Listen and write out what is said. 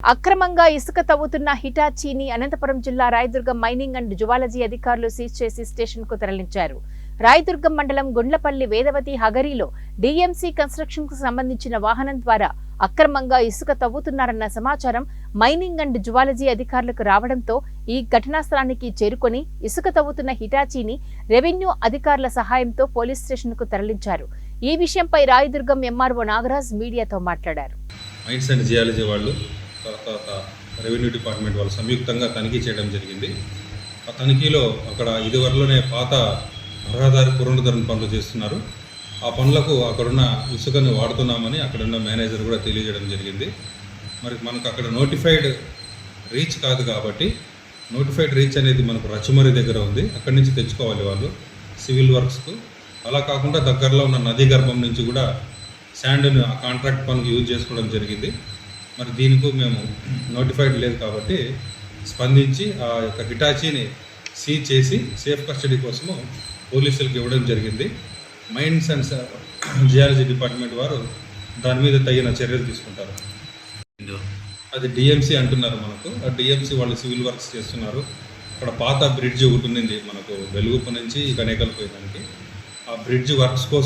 అక్రమంగా ఇసుక తవ్వుతున్న హిటాచీని అనంతపురం జిల్లా రాయదుర్గం మైనింగ్ అండ్ జువాలజీ అధికారులు సీజ్ చేసి స్టేషన్ కు తరలించారు. రాయదుర్గం మండలం గుండ్లపల్లి వేదవతి హగరిలో డీఎంసీ కన్స్ట్రక్షన్ కు సంబంధించిన వాహనం ద్వారా అక్రమంగా ఇసుక తవ్వుతున్నారన్న సమాచారం మైనింగ్ అండ్ జువాలజీ అధికారులకు రావడంతో ఈ ఘటనా స్థలానికి చేరుకొని ఇసుక తవ్వుతున్న హిటాచీని రెవెన్యూ అధికారుల సహాయంతో పోలీస్ స్టేషన్ కు తరలించారు. ఈ విషయంపై రాయదుర్గం ఎంఆర్ఓ నాగరాజ్ మీడియాతో మాట్లాడారు. మైన్స్ అండ్ జియాలజీ వాళ్ళు తర్వాత రెవెన్యూ డిపార్ట్మెంట్ వాళ్ళు సంయుక్తంగా తనిఖీ చేయడం జరిగింది. ఆ తనిఖీలో అక్కడ ఇదివరలోనే పాత రహదారి పునరుద్ధరణ పనులు చేస్తున్నారు. ఆ పనులకు అక్కడున్న ఇసుకను వాడుతున్నామని అక్కడున్న మేనేజర్ కూడా తెలియజేయడం జరిగింది. మరి మనకు అక్కడ నోటిఫైడ్ రీచ్ కాదు కాబట్టి నోటిఫైడ్ రీచ్ అనేది మనకు రచుమరి దగ్గర ఉంది. అక్కడి నుంచి తెచ్చుకోవాలి వాళ్ళు సివిల్ వర్క్స్కు. అలా కాకుండా దగ్గరలో ఉన్న నదీ గర్భం నుంచి కూడా శాండ్ను ఆ కాంట్రాక్ట్ పనులకు యూజ్ చేసుకోవడం జరిగింది. మరి దీనికి మేము నోటిఫైడ్ లేదు కాబట్టి స్పందించి ఆ యొక్క హిటాచీని సీజ్ చేసి సేఫ్ కస్టడీ కోసము పోలీసులకు ఇవ్వడం జరిగింది. మైన్స్ అండ్ జియాలజీ డిపార్ట్మెంట్ వారు దాని మీద తగిన చర్యలు తీసుకుంటారు. అది డిఎంసీ అంటున్నారు మనకు. ఆ డిఎంసీ వాళ్ళు సివిల్ వర్క్స్ చేస్తున్నారు. అక్కడ పాత బ్రిడ్జ్ ఒకటి ఉంది మనకు వెలుగుపు నుంచి కనేకల్ పోయేదానికి. ఆ బ్రిడ్జ్ వర్క్స్ కోసం